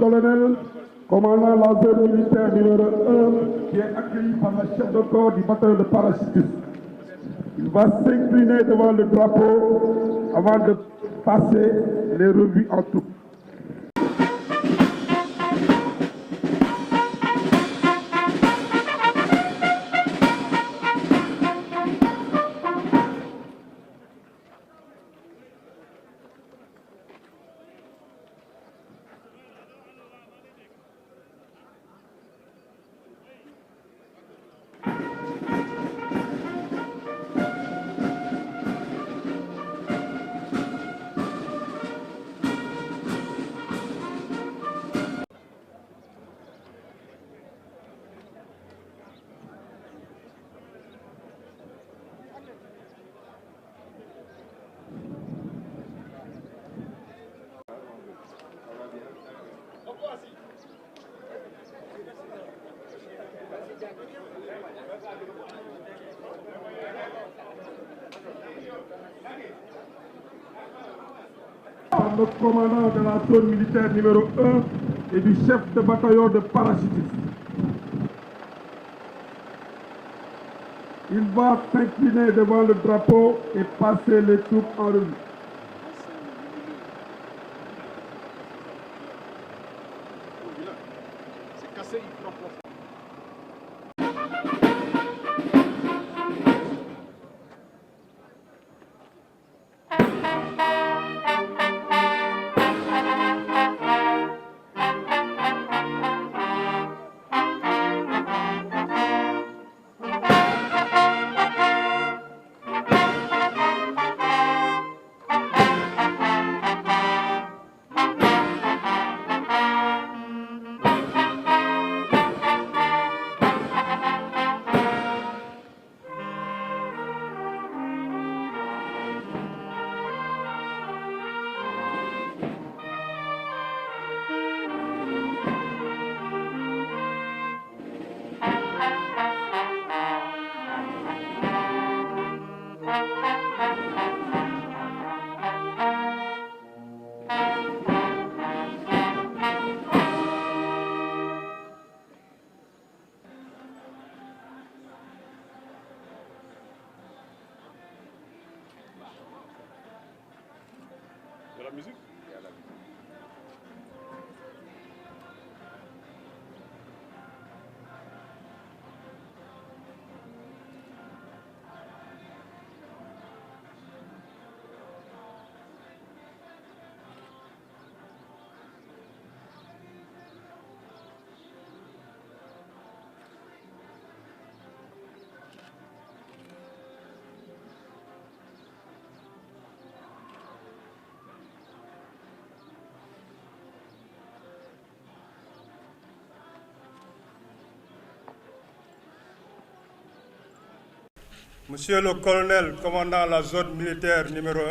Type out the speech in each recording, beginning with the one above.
colonel, commandant la zone militaire numéro 1, qui est accueilli par le chef de corps du bataillon de parachutistes. Il va s'incliner devant le drapeau avant de passer les revues en troupes. Par le commandant de la zone militaire numéro 1 et du chef de bataillon de parachutistes. Il va s'incliner devant le drapeau et passer les troupes en revue. De la musique? Monsieur le colonel commandant la zone militaire numéro 1,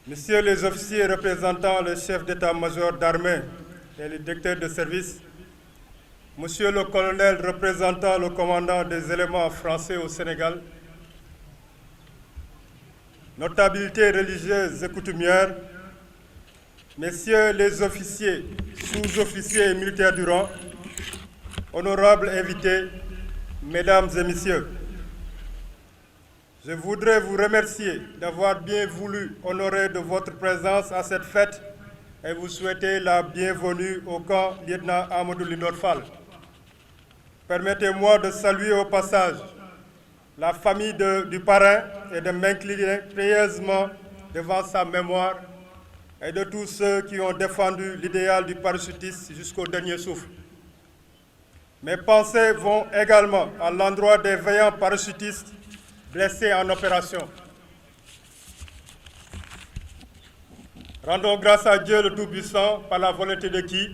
Messieurs les officiers représentant le chef d'état-major d'armée et les directeurs de service, Monsieur le colonel représentant le commandant des éléments français au Sénégal, notabilités religieuses et coutumières, Messieurs les officiers, sous-officiers et militaires du rang, honorables invités, Mesdames et Messieurs, je voudrais vous remercier d'avoir bien voulu honorer de votre présence à cette fête et vous souhaiter la bienvenue au camp lieutenant Amadou Lindor Fall. Permettez-moi de saluer au passage la famille du parrain et de m'incliner pieusement devant sa mémoire et de tous ceux qui ont défendu l'idéal du parachutiste jusqu'au dernier souffle. Mes pensées vont également à l'endroit des vaillants parachutistes blessés en opération. Rendons grâce à Dieu le Tout-Puissant par la volonté de qui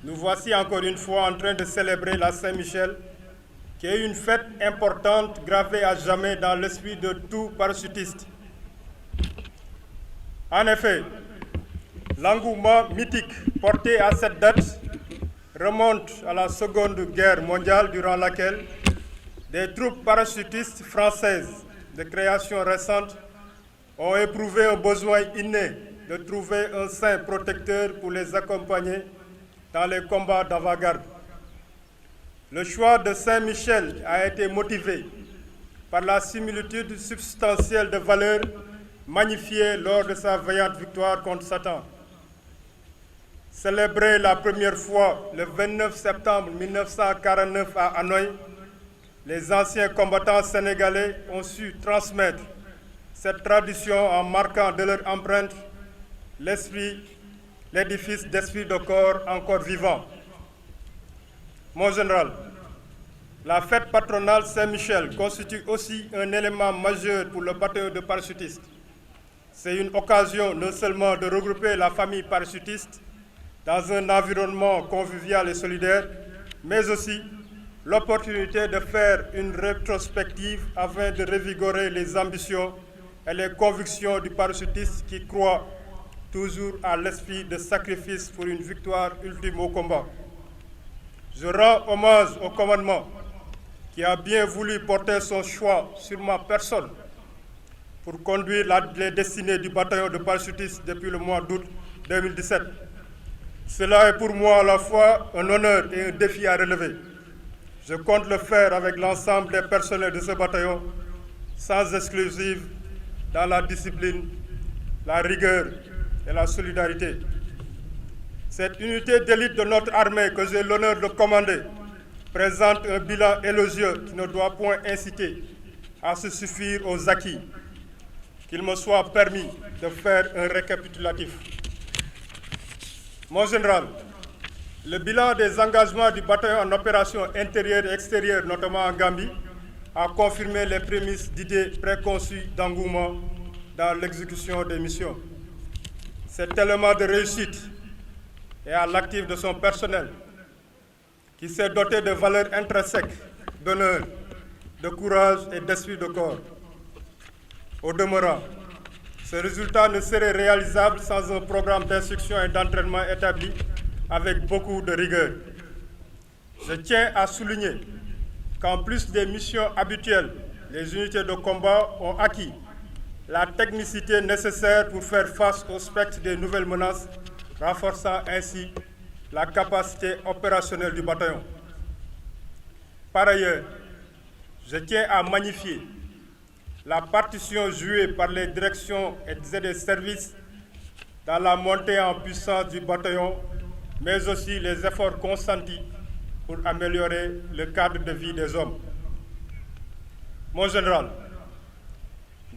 nous voici encore une fois en train de célébrer la Saint-Michel, qui est une fête importante gravée à jamais dans l'esprit de tout parachutiste. En effet, l'engouement mythique porté à cette date remonte à la Seconde Guerre mondiale durant laquelle des troupes parachutistes françaises de création récente ont éprouvé un besoin inné de trouver un saint protecteur pour les accompagner dans les combats d'avant-garde. Le choix de Saint-Michel a été motivé par la similitude substantielle de valeurs magnifiées lors de sa vaillante victoire contre Satan. Célébré la première fois le 29 septembre 1949 à Hanoï, les anciens combattants sénégalais ont su transmettre cette tradition en marquant de leur empreinte l'édifice d'esprit de corps encore vivant. Mon général, la fête patronale Saint-Michel constitue aussi un élément majeur pour le bataillon de parachutistes. C'est une occasion non seulement de regrouper la famille parachutiste dans un environnement convivial et solidaire, mais aussi l'opportunité de faire une rétrospective afin de revigorer les ambitions et les convictions du parachutiste qui croit toujours à l'esprit de sacrifice pour une victoire ultime au combat. Je rends hommage au commandement qui a bien voulu porter son choix sur ma personne pour conduire les destinées du bataillon de parachutistes depuis le mois d'août 2017. Cela est pour moi à la fois un honneur et un défi à relever. Je compte le faire avec l'ensemble des personnels de ce bataillon, sans exclusive, dans la discipline, la rigueur et la solidarité. Cette unité d'élite de notre armée que j'ai l'honneur de commander présente un bilan élogieux qui ne doit point inciter à se suffire aux acquis. Qu'il me soit permis de faire un récapitulatif. Mon général, le bilan des engagements du bataillon en opération intérieure et extérieure, notamment en Gambie, a confirmé les prémices d'idées préconçues d'engouement dans l'exécution des missions. Cet élément de réussite est à l'actif de son personnel, qui s'est doté de valeurs intrinsèques, d'honneur, de courage et d'esprit de corps. Au demeurant, ce résultat ne serait réalisable sans un programme d'instruction et d'entraînement établi avec beaucoup de rigueur. Je tiens à souligner qu'en plus des missions habituelles, les unités de combat ont acquis la technicité nécessaire pour faire face au spectre des nouvelles menaces, renforçant ainsi la capacité opérationnelle du bataillon. Par ailleurs, je tiens à magnifier la partition jouée par les directions et des services dans la montée en puissance du bataillon, mais aussi les efforts consentis pour améliorer le cadre de vie des hommes. Mon général,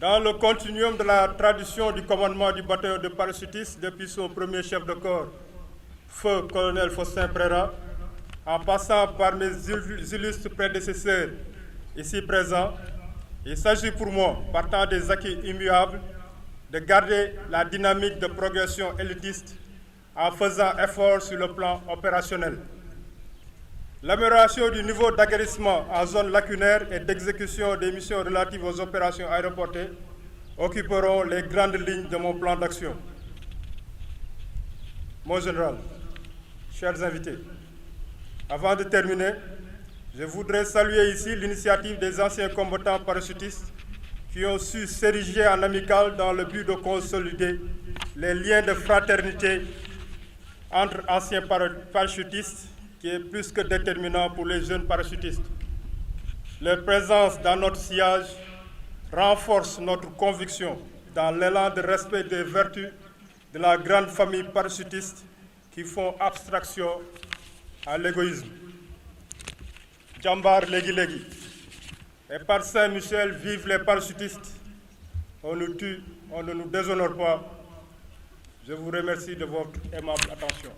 dans le continuum de la tradition du commandement du bataillon de parachutistes depuis son premier chef de corps, feu colonel Faustin Préra, en passant par mes illustres prédécesseurs ici présents, il s'agit pour moi, partant des acquis immuables, de garder la dynamique de progression élitiste en faisant effort sur le plan opérationnel. L'amélioration du niveau d'aguerrissement en zone lacunaire et d'exécution des missions relatives aux opérations aéroportées occuperont les grandes lignes de mon plan d'action. Mon général, chers invités, avant de terminer, je voudrais saluer ici l'initiative des anciens combattants parachutistes qui ont su s'ériger en amical dans le but de consolider les liens de fraternité entre anciens parachutistes qui est plus que déterminant pour les jeunes parachutistes. Leur présence dans notre sillage renforce notre conviction dans l'élan de respect des vertus de la grande famille parachutiste qui font abstraction à l'égoïsme. Jambar Légui Légui. Et par Saint-Michel, vive les parachutistes. On nous tue, on ne nous déshonore pas. Je vous remercie de votre aimable attention.